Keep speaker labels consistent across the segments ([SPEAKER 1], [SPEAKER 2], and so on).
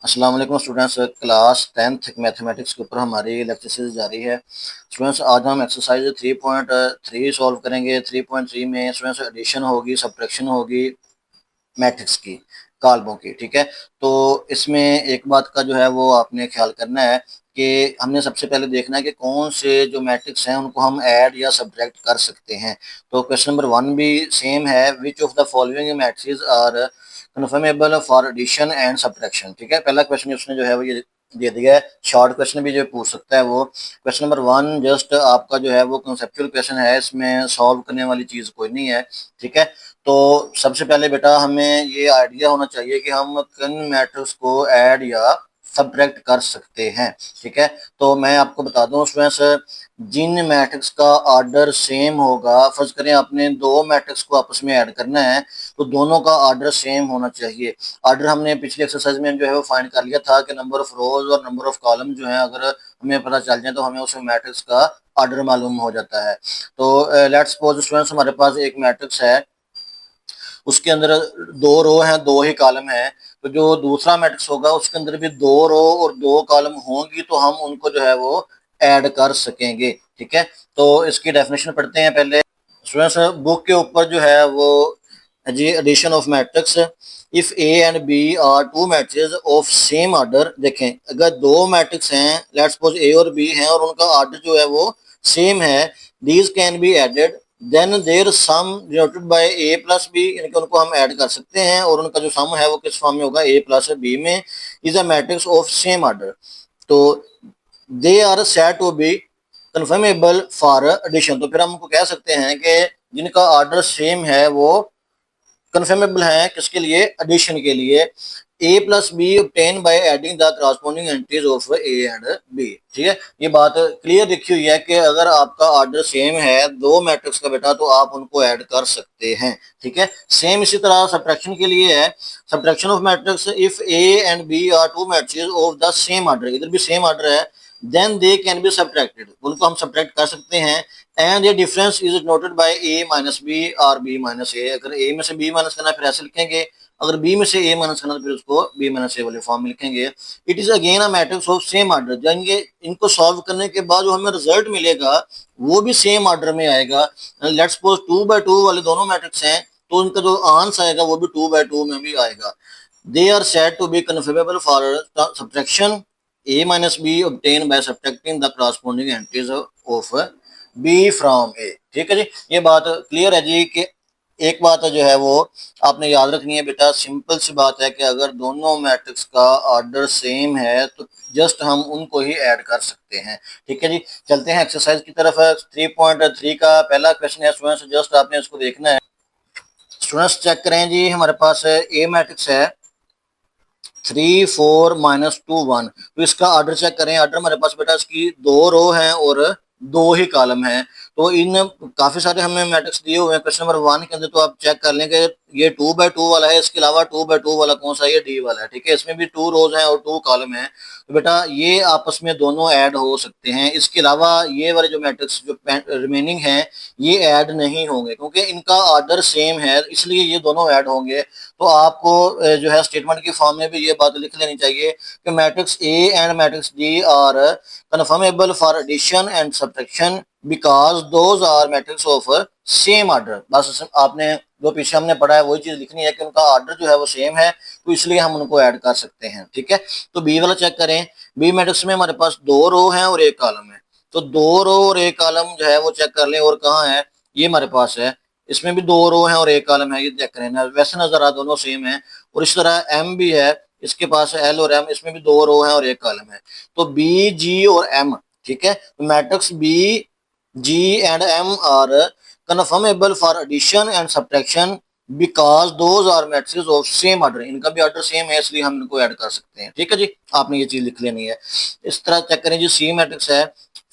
[SPEAKER 1] अस्सलाम वालेकुम students. Class 10th mathematics के ऊपर हमारी लेक्चर सीरीज जारी है। स्टूडेंट्स आज हम एक्सरसाइज 3.3 सॉल्व करेंगे। 3.3 में स्टूडेंट्स एडिशन होगी, सब्ट्रैक्शन होगी मैट्रिक्स की, काल्मों की। ठीक है, तो इसमें एक बात का जो है वो आपने ख्याल करना है कि हमने सबसे पहले देखना है कि कौन से जो मैट्रिक्स हैं उनको हम ऐड या सब्ट्रैक्ट कर सकते हैं। तो क्वेश्चन नंबर 1 भी सेम है, which of the following matrix are conformable for addition and subtraction. ठीक है, पहला क्वेश्चन उसने जो है वो ये दे दिया है। शॉर्ट क्वेश्चन भी जो पूछ सकता है वो। क्वेश्चन नंबर 1 जस्ट आपका जो है वो कंसेप्चुअल क्वेश्चन है, इसमें सॉल्व करने वाली चीज कोई नहीं है। ठीक है, तो सबसे पहले बेटा हमें ये आइडिया होना चाहिए कि हम किन मैट्रिक्स को ऐड या सब्ट्रैक्ट कर सकते हैं। ठीक है, तो मैं आपको बता दूं स्टूडेंट्स, जिन मैट्रिक्स का ऑर्डर सेम होगा, फर्ज करें आपने दो मैट्रिक्स को आपस में ऐड करना है तो दोनों का ऑर्डर सेम होना चाहिए। ऑर्डर हमने पिछली एक्सरसाइज में जो है वो फाइंड कर लिया था कि नंबर ऑफ रोज और नंबर ऑफ कॉलम जो है अगर हमें पता चल जाए तो हमें उस मैट्रिक्स का ऑर्डर मालूम हो जाता है। तो लेट्स सपोज स्टूडेंट्स हमारे पास एक मैट्रिक्स है, उसके अंदर दो रो हैं, दो ही कॉलम है। तो जो दूसरा मैट्रिक्स होगा उसके अंदर भी दो रो और दो कॉलम होंगी तो हम उनको जो है वो ऐड कर सकेंगे। ठीक है, तो इसकी डेफिनेशन पढ़ते हैं पहले। स्टूडेंट्स बुक के ऊपर जो है वो जी addition of matrix, if A and B are two matrix of same order. देखें, अगर दो मैट्रिक्स हैं, लेट्स सपोज ए और बी हैं और उनका ऑर्डर जो है वो सेम है, these can be added then their sum denoted by A plus B, यानी कि उनको हम ऐड कर सकते हैं और उनका जो सम है वो किस फॉर्म में होगा, ए प्लस बी में, is a matrix of same order. तो they are said to be conformable for addition. तो फिर हम उनको कह सकते हैं कि जिनका ऑर्डर सेम है वो कन्फर्मेबल है किसके लिए, एडिशन के लिए। A plus B obtained by adding the corresponding entries of A and B. ठीक है, ये बात क्लियर लिखी हुई है कि अगर आपका ऑर्डर सेम है दो मैट्रिक्स का बेटा तो आप उनको ऐड कर सकते हैं। ठीक है, सेम इसी तरह सब्ट्रैक्शन के लिए है। Subtraction of matrix, if A and B are two matrix of the same order, इधर भी सेम ऑर्डर है, then they can be subtracted, उनको हम सब्ट्रैक्ट कर सकते हैं। एंड ये difference is noted by A minus B और बी माइनस ए। अगर ए में से बी माइनस करना फिर ऐसे लिखेंगे, अगर बी में से ए माइनस करना तो फिर उसको बी माइनस ए वाले फॉर्म में लिखेंगे। It is again a matrix of same order, जाएंगे इनको सॉल्व करने के बाद जो हमें रिजल्ट मिलेगा वो भी सेम ऑर्डर में आएगा। लेट्स सपोज 2/2 वाले दोनों मैट्रिक्स हैं तो उनका जो आंसर आएगा वो भी 2/2 में भी आएगा। They are said to be conformable for subtraction, a minus b obtained by subtracting the corresponding entries of b from a। ठीक है जी, ये बात क्लियर है जी कि एक बात जो है वो आपने याद रखनी है बेटा, सिंपल सी बात है कि अगर दोनों मैट्रिक्स का ऑर्डर सेम है तो जस्ट हम उनको ही ऐड कर सकते हैं। ठीक है जी, चलते हैं एक्सरसाइज की तरफ। 3.3 का पहला क्वेश्चन है स्टूडेंट्स, जस्ट आपने इसको देखना है। स्टूडेंट्स चेक करें जी, हमारे पास ए मैट्रिक्स है 3 4 -2 1। तो इसका ऑर्डर चेक करें। ऑर्डर हमारे पास बेटा इसकी दो रो हैं और दो ही कॉलम हैं। तो इन काफी सारे हमें मैट्रिक्स दिए हुए हैं क्वेश्चन नंबर 1 के अंदर, तो आप चेक कर लें कि ये 2/2 वाला है, इसके अलावा 2/2 वाला कौन सा है, ये डी वाला है। ठीक है, इसमें भी 2 रोज हैं और 2 कॉलम है। तो बेटा ये आपस में दोनों ऐड हो सकते हैं, इसके अलावा ये वाले जो मैट्रिक्स जो रिमेनिंग हैं ये ऐड नहीं होंगे क्योंकि इनका ऑर्डर सेम है, इसलिए ये दोनों ऐड होंगे। तो आपको जो है स्टेटमेंट की फॉर्म में भी ये बात लिख लेनी चाहिए कि matrix A and matrix D are conformable for addition and subtraction because those are matrix of same order. बस आपने जो पीछे हमने पढ़ा है वही चीज लिखनी है कि उनका ऑर्डर जो है वो सेम है तो इसलिए हम उनको ऐड कर सकते हैं। ठीक है, तो बी वाला चेक करें। बी मैट्रिक्स में हमारे पास दो रो हैं और एक कॉलम है, तो दो रो और एक कॉलम जो है वो चेक कर लें। और कहाँ है, ये हमारे पास है, इसमें भी दो रो हैं और एक कॉलम है, ये चेक करें ना, वैसे नजर आ दोनों सेम है। और इस तरह एम भी है, इसके पास है एल और एम, इसमें भी दो रो हैं और एक कॉलम है। तो बी जी और एम, ठीक है, तो matrix B G and M are conformable for addition and subtraction because those are matrix of same order, इनका भी ऑर्डर सेम है इसलिए हम इनको ऐड कर सकते हैं। ठीक है जी, आपने ये चीज लिख लेनी है। इस तरह चेक करें जी, सी मैट्रिक्स है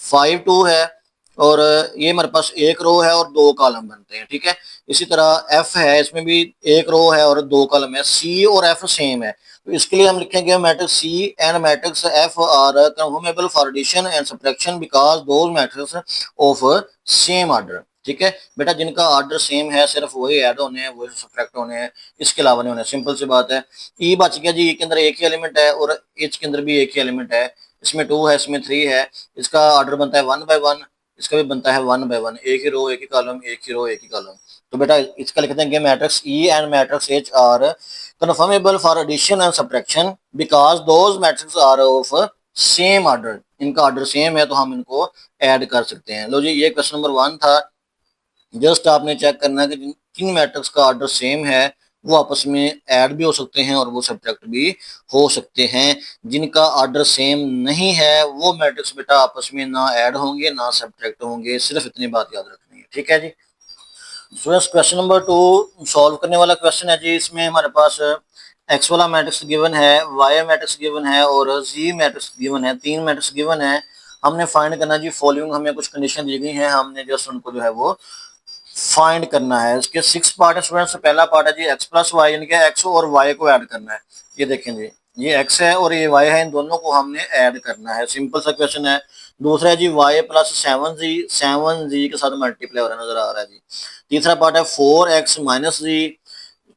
[SPEAKER 1] 5 2 है और ये हमारे पास एक रो है और दो कॉलम बनते हैं। ठीक है, इसी तरह एफ है, इसमें भी एक रो है और दो कॉलम है। सी और एफ सेम है तो इसके लिए हम लिखेंगे matrix C and matrix F are conformable for addition and subtraction because those matrix of same order. ठीक है बेटा, जिनका ऑर्डर सेम है सिर्फ वही ऐड होने हैं, वही सब्ट्रैक्ट होने हैं, इसके अलावा नहीं होने। सिंपल सी बात है। ई बच गया जी, ई के अंदर एक ही एलिमेंट है और एच के अंदर भी एक ही एलिमेंट है। इसमें 2 है, इसमें 3 है। इसका ऑर्डर बनता है 1 बाय 1, इसका भी बनता है 1 बाय 1। एक ही रो एक ही कॉलम, एक ही रो एक ही कॉलम। तो बेटा इसका लिख देंगे matrix E and matrix H are conformable for addition and subtraction because those matrix are of same order. इनका ऑर्डर सेम है तो हम इनको ऐड कर सकते हैं। लो जी, ये क्वेश्चन नंबर 1 था। जस्ट आपने चेक करना है कि किन मैट्रिक्स का ऑर्डर सेम है वो आपस में ऐड भी हो सकते हैं और वो सब्ट्रैक्ट भी हो सकते हैं। जिनका ऑर्डर सेम नहीं है वो मैट्रिक्स बेटा आपस में ना ऐड होंगे ना सब्ट्रैक्ट होंगे। सिर्फ इतनी बात याद रखनी है, ठीक है जी। स्टूडेंट्स क्वेश्चन नंबर 2 सॉल्व करने वाला क्वेश्चन है जी। इसमें हमारे पास एक्स वाला मैट्रिक्स गिवन है, वाई मैट्रिक्स गिवन है और जी मैट्रिक्स गिवन है। 3 मैट्रिक्स गिवन है। हमने फाइंड करना जी फॉलोइंग, हमें कुछ कंडीशन दी गई है, हमने जस्ट उनको जो है वो फाइंड करना है। इसके 6 पार्ट है स्टूडेंट्स। पहला पार्ट है जी एक्स प्लस वाई, यानी कि एक्स और वाई को ऐड करना है। ये देखें जी, ये एक्स है और ये वाई है, इन दोनों को हमने ऐड करना है। सिंपल सा क्वेश्चन है। दूसरा है जी वाई प्लस 7 जी, 7 जी के साथ मल्टीप्लाई हो रहा नजर आ रहा है जी। तीसरा पार्ट है 4x माइनस जी।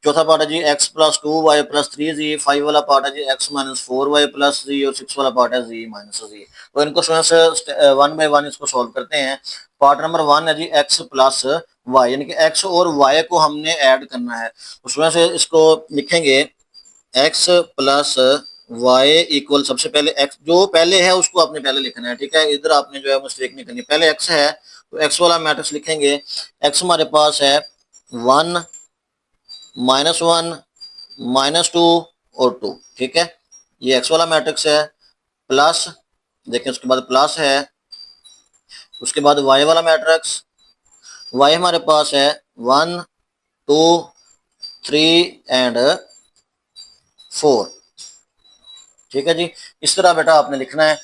[SPEAKER 1] चौथा पार्ट है जी x plus 2y plus 3z। 5 वाला पार्ट है जी एक्स माइनस 4y प्लस जी और 6 वाला पार्ट है जी माइनस जी। तो इनको स्टूडेंट्स 1 बाय 1 इसको सॉल्व करते हैं। पार्ट नंबर 1 है जी एक्स प्लस वाई, यानी कि एक्स और वाई को हमने ऐड करना है। उसमें से इसको लिखेंगे एक्स प्लस वाई इक्वल, सबसे पहले एक्स जो पहले है उसको आपने पहले लिखना है, ठीक है। इधर आपने जो है मिस्टेक नहीं करनी। पहले एक्स है तो एक्स वाला मैट्रिक्स लिखेंगे। एक्स हमारे पास है 1 -1 -2 और 2, ठीक है। ये एक्स वाला मैट्रिक्स है। प्लस देखें उसके बाद प्लस है, उसके बाद वाई वाला मैट्रिक्स। वाई हमारे पास है 1 2 3 एंड 4, ठीक है जी। इस तरह बेटा आपने लिखना है।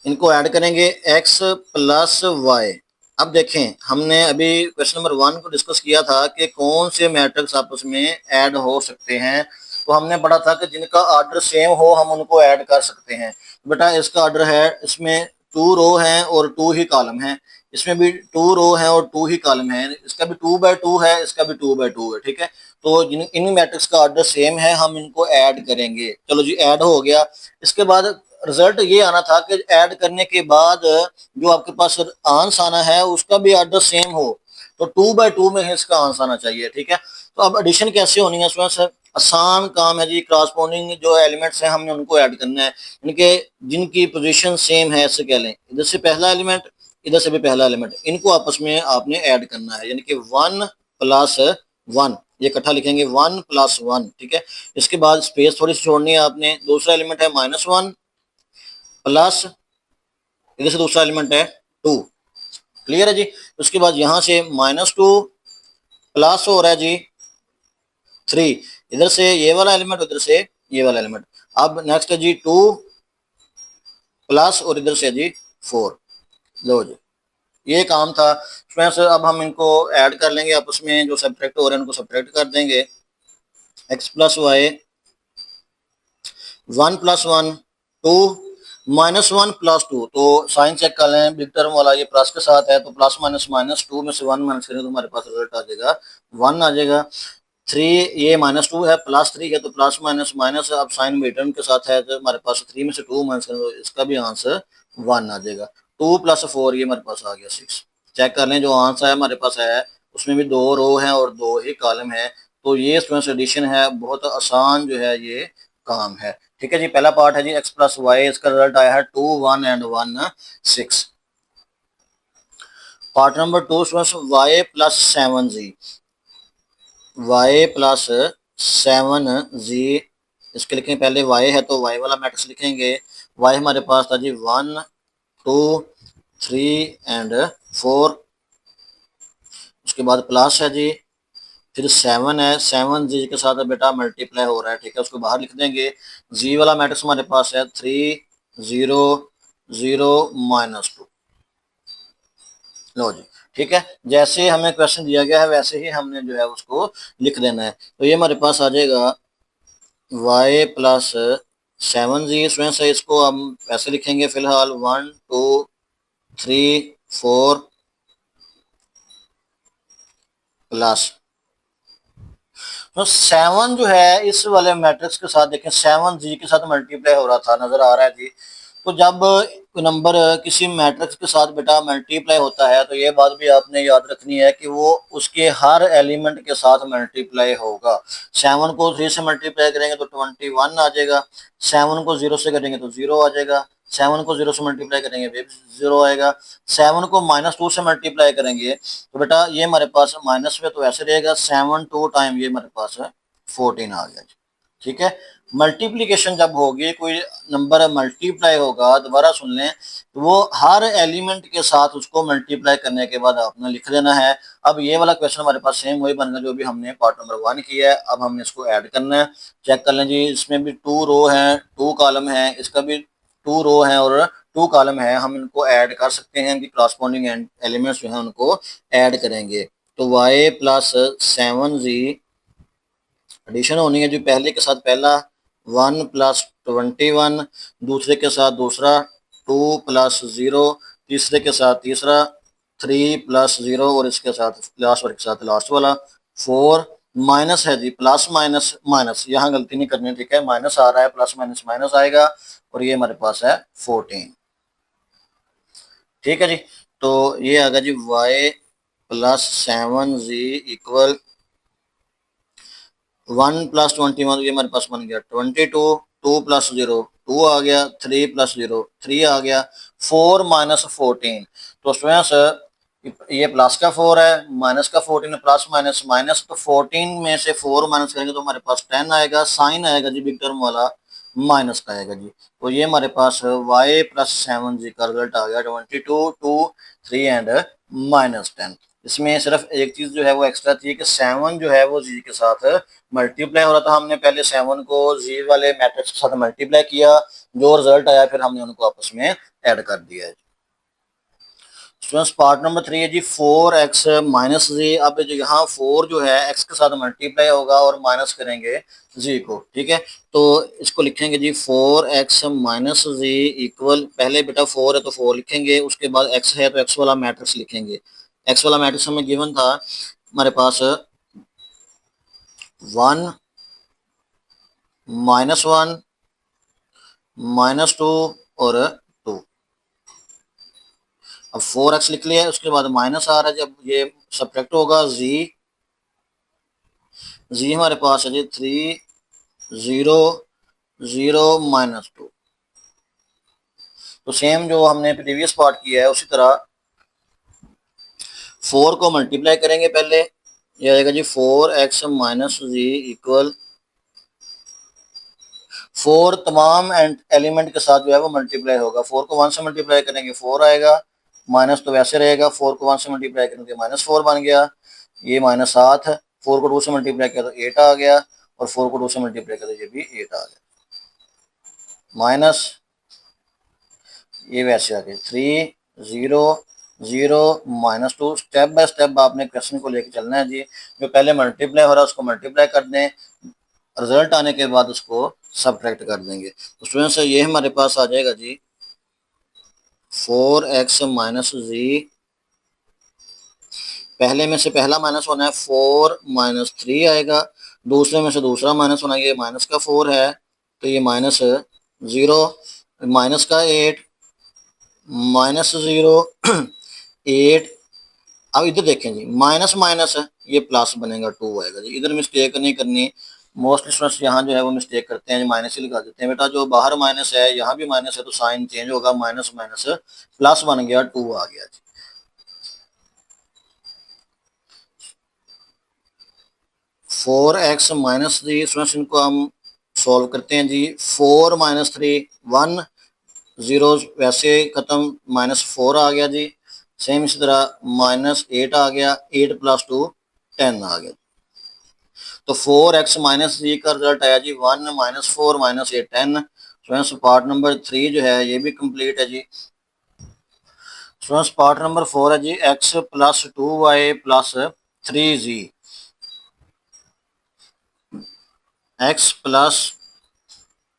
[SPEAKER 1] इनको ऐड करेंगे x प्लस वाई। अब देखें हमने अभी क्वेश्चन नंबर 1 को डिस्कस किया था कि कौन से मैट्रिक्स आपस में ऐड हो सकते हैं। तो हमने पढ़ा था कि जिनका ऑर्डर सेम हो हम उनको ऐड कर सकते हैं। बेटा इसका ऑर्डर है, इसमें 2 रो हैं और 2 ही कॉलम हैं। इसमें भी 2 रो हैं और 2 ही कॉलम है। इसका भी 2 बाय 2 है, इसका भी 2 बाय 2 है, ठीक है। तो इन मैट्रिक्स का ऑर्डर सेम है, हम इनको ऐड करेंगे। चलो जी, ऐड हो गया। इसके बाद रिजल्ट ये आना था कि ऐड करने के बाद जो आपके पास आंस आना है उसका भी ऑर्डर सेम हो। तो 2 बाय 2 में इसका आंस आना चाहिए, ठीक है। तो अब एडिशन कैसे होनी है उसमें सर, आसान काम है जी। क्रॉसपोंडिंग जो एलिमेंट्स हैं हमने उनको ऐड करना है, इनके जिनकी पोजीशन सेम है ऐसे कह लें। इधर से पहला एलिमेंट, इधर से भी पहला एलिमेंट, इनको आपस में आपने ऐड करना है, यानी कि 1 प्लस 1, ये इकट्ठा लिखेंगे 1 प्लस 1, ठीक है। इसके बाद स्पेस थोड़ी सी छोड़नी है आपने। दूसरा एलिमेंट है -1 प्लस, इधर से दूसरा एलिमेंट है 2, क्लियर है जी। उसके बाद यहां से -2 प्लस हो रहा है जी 3, इधर से ये वाला एलिमेंट, उधर से ये वाला एलिमेंट। अब नेक्स्ट है जी 2 प्लस और इधर से जी 4। लो जी, ये काम था। फ्रेंड्स अब हम इनको ऐड कर लेंगे आपस में, जो सब्ट्रैक्ट हो रहे हैं उनको सब्ट्रैक्ट कर देंगे। X plus Y 1 plus 1 2 -1 plus 2। तो साइन चेक कर लें, बिग टर्म वाला ये प्लस के साथ है तो प्लस माइनस -2 में से 1 माइनस करें तो हमारे पास रिजल्ट आ जाएगा 1 आ जाएगा। 3, ये -2 है, प्लस 3 है तो प्लस माइनस माइनस, अब साइन बिग टर्म के साथ है तो हमारे पास 3 में से 2 माइनस करें तो इसका भी आंसर 1 आ जाएगा। 2 + 4 ये हमारे पास आ गया 6। चेक कर लें, जो आंसर है हमारे पास है उसमें भी 2 रो हैं और 2 ही कॉलम है। तो ये स्टूडेंट्स एडिशन है, बहुत आसान जो है ये काम है, ठीक है जी। पहला पार्ट है जी x प्लस वाई, इसका रिजल्ट आया है 2 1 and 1 6। Part number 2 y plus 7z, y plus 7z, इसके लिखेंगे पहले y है तो y वाला मैट्रिक्स लिखेंगे। y हमारे पास था जी 1 2 3 एंड 4, उसके बाद प्लस है जी, फिर 7 है, 7 जी के साथ बेटा मल्टीप्लाई हो रहा है, ठीक है। उसको बाहर लिख देंगे। जी वाला मैट्रिक्स हमारे पास है 3 0 0 -2। लो जी, ठीक है। जैसे हमें क्वेश्चन दिया गया है वैसे ही हमने जो है उसको लिख देना है। तो ये हमारे पास आ जाएगा y प्लस 7z। स्टूडेंट्स है इसको हम ऐसे लिखेंगे फिलहाल 1 2 3 4 प्लस, तो 7 जो है इस वाले मैट्रिक्स के साथ देखें 7 जी के साथ मल्टीप्लाई हो रहा था, नजर आ रहा है जी। तो जब नंबर किसी मैट्रिक्स के साथ बेटा मल्टीप्लाई होता है तो ये बात भी आपने याद रखनी है कि वो उसके हर एलिमेंट के साथ मल्टीप्लाई होगा। 7 को 3 से मल्टीप्लाई करेंगे तो 21 आ जाएगा, 7 को 0 से करेंगे तो 0 आ जाएगा, 7 को 0 से मल्टीप्लाई करेंगे भी 0 आएगा, 7 को -2 से मल्टीप्लाई करेंगे तो बेटा ये हमारे पास माइनस में तो ऐसे रहेगा, 7 2 टाइम ये हमारे पास है 14 आ गया। ठीक है, मल्टीप्लीकेशन जब होगी, कोई नंबर मल्टीप्लाई होगा, दोबारा सुन लें, तो वो हर एलिमेंट के साथ उसको मल्टीप्लाई करने के बाद आपने लिख देना है। अब ये वाला क्वेश्चन हमारे पास सेम वही बन गया जो भी हमने पार्ट नंबर 1 किया है। अब हमने इसको ऐड करना है, चेक कर लें जी, इसमें भी 2 रो है 2 कॉलम है, इसका भी 2 रो है और 2 कॉलम है, हम इनको ऐड कर सकते हैं कि करस्पॉन्डिंग एलिमेंट्स जो है उनको ऐड करेंगे। तो y प्लस 7z एडिशन होनी है जो पहले के साथ पहला 1 प्लस 21, दूसरे के साथ दूसरा 2 प्लस 0, तीसरे के साथ तीसरा 3 प्लस 0 और इसके साथ लास्ट वाले के साथ लास्ट वाला 4। माइनस है जी, प्लस माइनस माइनस, यहाँ गलती नहीं करनी, ठीक है, माइनस आ रहा है, प्लस माइनस माइनस आएगा और ये हमारे पास है 14। ठीक है जी, तो ये आ गया जी y plus 7z equal 1 plus 21, ये हमारे पास बन गया 22, 2 प्लस 0 2 आ गया, 3 प्लस 0 3 आ गया, 4 माइनस 14। तो स्टूडेंट्स ये प्लस का 4 है, माइनस का 14 है, प्लस माइनस माइनस, तो 14 में से 4 माइनस करेंगे तो हमारे पास 10 आएगा, साइन आएगा जी बिग टर्म वाला माइनस का आएगा जी। तो ये हमारे पास y प्लस 7z का रिजल्ट आ गया 22 2 3 एंड -10। इसमें सिर्फ एक चीज जो है वो एक्स्ट्रा थी कि 7 जो है वो जी के साथ मल्टीप्लाई हो रहा था, हमने पहले 7 को जी वाले मैट्रिक्स के साथ मल्टीप्लाई किया, जो रिजल्ट आया फिर हमने उनको आपस में ऐड कर दिया है। स्टूडेंट्स पार्ट नंबर 3 है जी 4x माइनस जी। अब जो यहाँ 4 जो है x के साथ मल्टीप्लाई होगा और माइनस करेंगे जी को, ठीक है, तो इसको लिखेंगे जी 4x माइनस जी इक्वल, पहले बेटा 4 है तो 4 लिखेंगे, उसके बाद x है तो x वाला मैट्रिक्स लिखेंगे। x वाला मैट्रिक्स हमें गिवन था हमारे पास 1 -1 -2 और 2। अब 4x लिख लिया, उसके बाद माइनस आ रहा है, जब ये सब्ट्रैक्ट होगा जी हमारे पास है जी 3 0 0 -2। तो सेम जो हमने प्रीवियस पार्ट किया है उसी तरह 4 को मल्टीप्लाई करेंगे पहले, ये आएगा जी 4x माइनस जी इक्वल 4 तमाम एलिमेंट के साथ जो है वो मल्टीप्लाई होगा। 4 को 1 से मल्टीप्लाई करेंगे 4 आएगा, माइनस तो वैसे रहेगा, 4 को 1 से मल्टीप्लाई करेंगे -4 बन गया, ये -7, 4 को 2 से मल्टीप्लाई किया तो 8 आ गया और 4 को 2 से मल्टीप्लाई किया तो ये भी 8 आ गया, माइनस ये वैसे आ गया 3 0 0 -2। स्टेप बाय स्टेप आपने क्वेश्चन को लेकर चलना है जी, जो पहले मल्टीप्लाई हो रहा है उसको मल्टीप्लाई कर दें, रिजल्ट आने के बाद उसको सब्ट्रैक्ट कर देंगे। तो स्टूडेंट्स ये हमारे पास आ जाएगा जी 4x माइनस जी, पहले में से पहला माइनस होना है 4 -3 आएगा, दूसरे में से दूसरा माइनस होना है, ये माइनस का 4 है तो ये -0, माइनस का 8 -0 8। अब इधर देखें जी माइनस माइनस है, ये प्लस बनेगा 2 आएगा जी, इधर मिस्टेक नहीं करनी। मोस्टली स्टूडेंट्स यहाँ जो है वो मिस्टेक करते हैं, माइनस ही लगा देते हैं, बेटा जो बाहर माइनस है यहाँ भी माइनस है तो साइन चेंज होगा, माइनस माइनस प्लस बन गया 2 आ गया जी। 4x माइनस जी, स्टूडेंट्स इनको हम सॉल्व करते हैं जी, 4 -3 1 0 वैसे खत्म, -4 आ गया जी, सेम इसी तरह -8 आ गया, 8 + 2 10 आ गया। तो 4x माइनस जी का रिजल्ट आया जी 1 -4 -8 10। स्टूडेंट्स पार्ट नंबर 3 जो है ये भी कंप्लीट है जी। स्टूडेंट्स पार्ट नंबर 4 है जी x + 2y + 3z, x +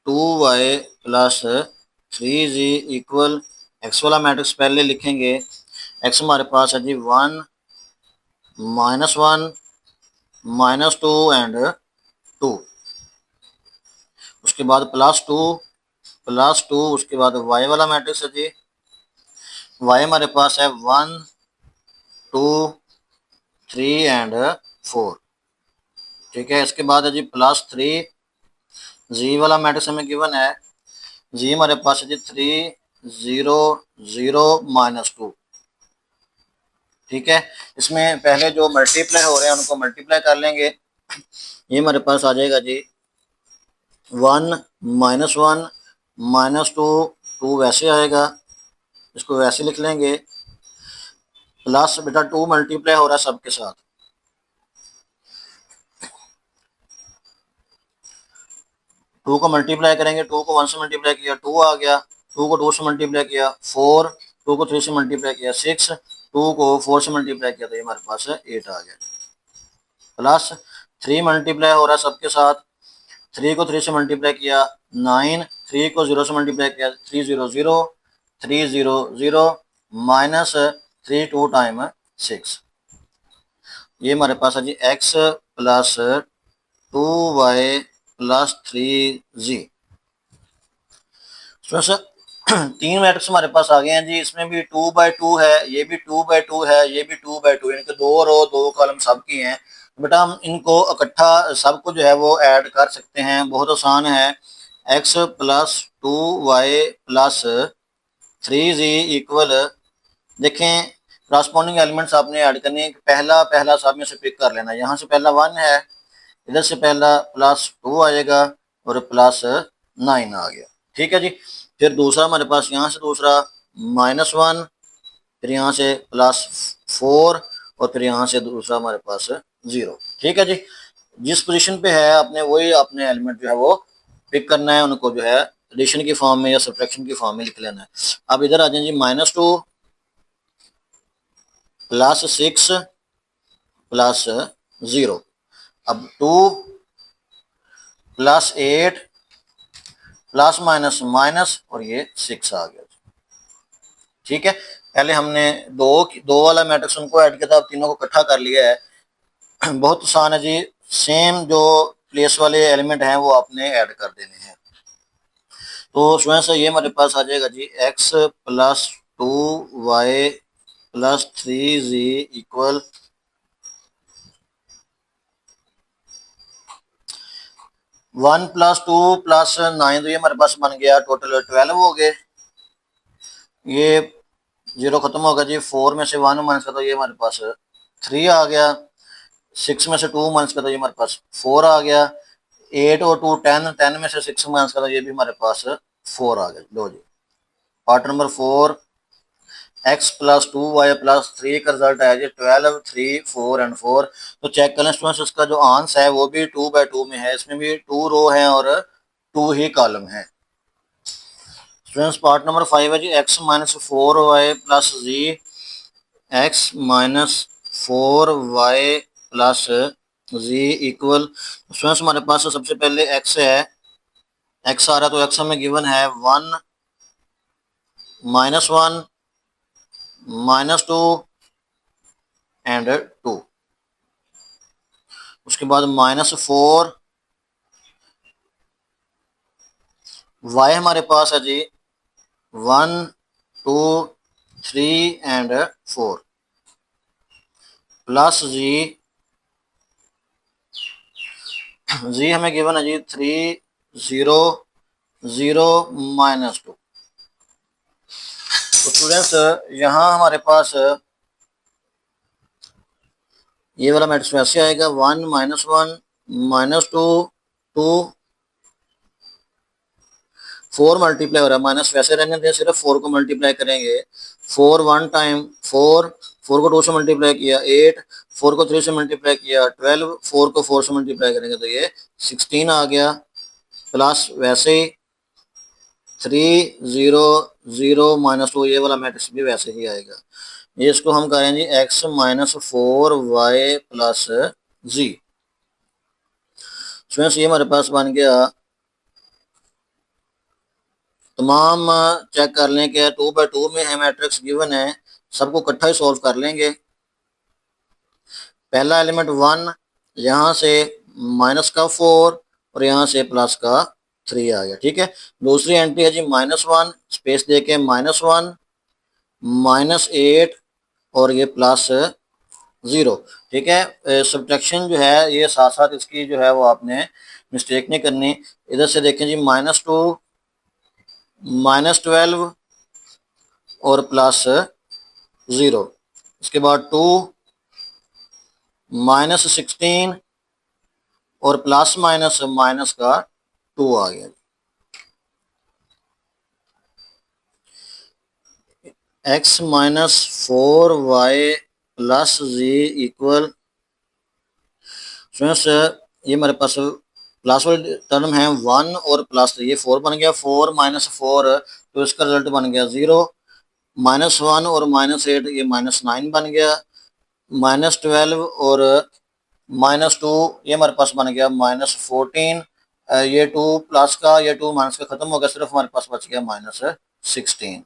[SPEAKER 1] 2y + 3z equal, x वाला मैट्रिक्स पहले लिखेंगे, x हमारे पास है जी 1 -1 -2 एंड 2, उसके बाद +2, उसके बाद y वाला मैट्रिक्स है जी, y हमारे पास है 1 2 3 एंड 4, ठीक है। इसके बाद है जी +3, जी वाला मैट्रिक्स हमें गिवन है, जी हमारे पास है जी 3 0 0 -2, ठीक है। इसमें पहले जो मल्टीप्लाई हो रहे हैं उनको मल्टीप्लाई कर लेंगे, ये हमारे पास आ जाएगा जी 1 -1 -2, 2 वैसे आएगा, इसको वैसे लिख लेंगे, प्लस बेटा 2 मल्टीप्लाई हो रहा है सबके साथ, 2 को मल्टीप्लाई करेंगे, 2 को 1 से मल्टीप्लाई किया 2 आ गया, 2 को 2 से मल्टीप्लाई किया 4, 2 को 3 से मल्टीप्लाई किया 6, 2 को 4 से मल्टीप्लाई किया तो ये हमारे पास 8 आ गया, प्लस 3 मल्टीप्लाई हो रहा है सबके साथ, 3 को 3 से मल्टीप्लाई किया 9, 3 को 0 से मल्टीप्लाई किया 3 0 0 3 0 0 -3 2 टाइम 6, ये हमारे पास है जी x plus 2y plus 3z। तीन मैट्रिक्स हमारे पास आ गए हैं जी, इसमें भी 2/2 है, ये भी 2/2 है, ये भी 2/2, इनके 2 रो 2 कॉलम सबकी हैं। बेटा हम इनको इकट्ठा सबको जो है वो ऐड कर सकते हैं, बहुत आसान है। x plus 2y plus 3z equal, देखें करस्पॉन्डिंग एलिमेंट्स आपने ऐड करने हैं, पहला सब में से पिक कर लेना, यहाँ से पहला 1 है, इधर से पहला +2 आएगा और +9 आ गया, ठीक है जी। फिर दूसरा हमारे पास यहाँ से दूसरा -1, फिर यहाँ से +4 और फिर यहाँ से दूसरा हमारे पास 0, ठीक है जी। जिस पोजीशन पे है आपने वही अपने एलिमेंट जो है वो पिक करना है, उनको जो है एडिशन की फॉर्म में या सब्ट्रैक्शन की फॉर्म में लिख लेना है। अब इधर आ जाए जी -2 +6 +0, अब 2 +8 प्लस माइनस माइनस और ये 6 आ गया, ठीक है। पहले हमने दो वाला मैट्रिक्स उनको ऐड किया था, अब तीनों को इकट्ठा कर लिया है। बहुत आसान है जी, सेम जो प्लेस वाले एलिमेंट हैं वो आपने ऐड कर देने हैं। तो उसमें से ये हमारे पास आ जाएगा जी x plus 2y plus 3z equal 1 plus 2 plus 9, तो ये हमारे पास बन गया टोटल 12 हो गए, ये 0 खत्म होगा जी, 4 में से 1 माइनस का तो ये हमारे पास 3 आ गया, 6 में से 2 माइनस का तो ये हमारे पास 4 आ गया, 8 और 2 10, 10 में से 6 माइनस का तो ये भी हमारे पास 4 आ गया। लो जी part number 4, x plus 2y plus 3 का रिजल्ट है जी 12 3 4 एंड 4। तो चेक करें स्टूडेंट्स, इसका जो आंसर है वो भी 2/2 में है, इसमें भी 2 रो है और 2 ही कॉलम है। स्टूडेंट्स पार्ट नंबर 5 है जी x minus 4y plus z, x minus 4y plus z equal, students हमारे पास सबसे पहले x है, x आ रहा तो x हमें गिवन है 1 -1 -2 एंड 2, उसके बाद -4, y हमारे पास है जी 1 2 3 एंड 4 प्लस जी हमें गिवन है जी 3 0 0 -2। तो स्टूडेंट्स यहाँ हमारे पास ये वाला मैट्रिक्स वैसे आएगा 1 -1 -2 2 4 मल्टीप्लाई हो रहा है, माइनस वैसे रहने दें, सिर्फ 4 को मल्टीप्लाई करेंगे, 4 1 टाइम 4, 4 को 2 से मल्टीप्लाई किया 8, 4 को 3 से मल्टीप्लाई किया 12, 4 को 4 से मल्टीप्लाई करेंगे तो ये 16 आ गया, प्लस वैसे ही 3 0 0 -2, ये वाला मैट्रिक्स भी वैसे ही आएगा। ये इसको हम करेंगे x माइनस 4y प्लस जी। स्टूडेंट्स ये हमारे पास बन गया, तमाम चेक कर लें कि 2/2 में है, मैट्रिक्स गिवन है, सबको इकट्ठा ही सॉल्व कर लेंगे। पहला एलिमेंट 1, यहाँ से माइनस का 4 और यहाँ से प्लस का 3 आ गया। ठीक है, दूसरी एंट्री है जी -1, स्पेस दे के -1 -8 और ये +0। ठीक है, सब्ट्रैक्शन जो है ये साथ साथ इसकी जो है वो आपने मिस्टेक नहीं करनी। इधर से देखें जी -2 -12 और +0। इसके बाद 2 -16 और प्लस माइनस माइनस का 2 आ गया। x -4y प्लस जी इक्वल, स्टूडेंट्स ये हमारे पास प्लस वाले टर्म है 1 और +3, ये 4 बन गया। 4 -4 तो इसका रिजल्ट बन गया 0। -1 और -8 ये -9 बन गया। -12 और -2 ये हमारे पास बन गया -14। ये 2 प्लस का, ये 2 माइनस का खत्म हो गया, सिर्फ हमारे पास बच गया -16।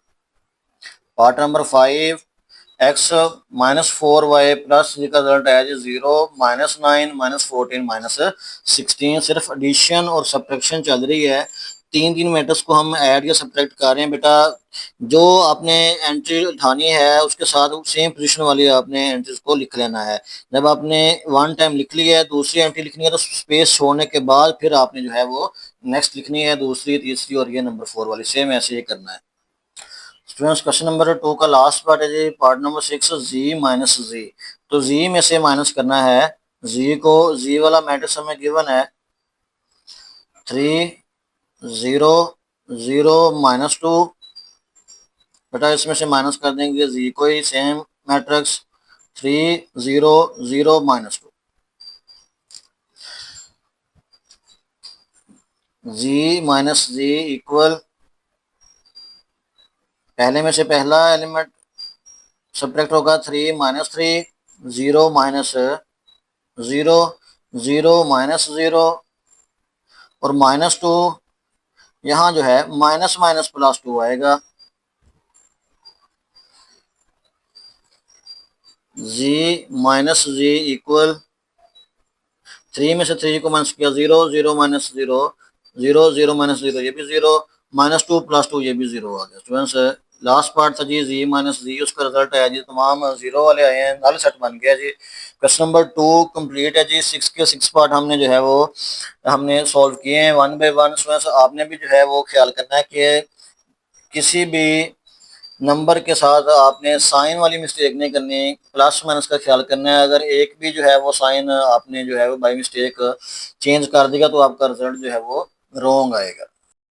[SPEAKER 1] Part number 5, x -4y plus z का रिजल्ट आया जी 0 -9 -14 -16। सिर्फ एडिशन और सब्ट्रैक्शन चल रही है। तीन तीन मैट्रिक्स को हम ऐड या सब्ट्रैक्ट कर रहे हैं बेटा। जो आपने एंट्री उठानी है उसके साथ सेम पोजीशन वाली आपने एंट्रीज को लिख लेना है। जब आपने वन टाइम लिख लिया है, दूसरी एंट्री लिखनी है तो स्पेस छोड़ने के बाद फिर आपने जो है वो नेक्स्ट लिखनी है, दूसरी तीसरी और ये नंबर 4 वाली सेम ऐसे ही करना है। स्टूडेंट्स क्वेश्चन नंबर 2 का लास्ट पार्ट है जी, पार्ट नंबर 6, जी माइनस जी। तो जी में से माइनस करना है जी को। जी वाला मैट्रिक्स हमें गिवन है 3 0 0 -2। बेटा इसमें से माइनस कर देंगे जी को ही, सेम मैट्रिक्स 3 0 0 -2। जी माइनस जी इक्वल, पहले में से पहला एलिमेंट सब्ट्रैक्ट होगा 3 -3 0 -0 0 -0 और -2। यहाँ जो है माइनस माइनस +2 आएगा। जी माइनस जी इक्वल, 3 में से 3 को माइनस किया 0 0 -0 0 0 -0 ये भी 0 -2 +2 ये भी 0 आ गया। स्टूडेंट्स लास्ट पार्ट था जी माइनस जी, उसका रिजल्ट आया जी तमाम 0 वाले आए हैं, नल सेट बन गया जी। क्वेश्चन नंबर 2 कंप्लीट है जी। 6 के 6 पार्ट हमने जो है वो हमने सॉल्व किए हैं 1 बाय 1। स्टूडेंट्स आपने भी जो है वो ख्याल करना है कि किसी भी नंबर के साथ आपने साइन वाली मिस्टेक नहीं करनी, प्लस माइनस का ख्याल करना है। अगर एक भी जो है वो साइन आपने जो है वो बाई मिस्टेक चेंज कर देगा तो आपका रिजल्ट जो है वो रॉन्ग आएगा।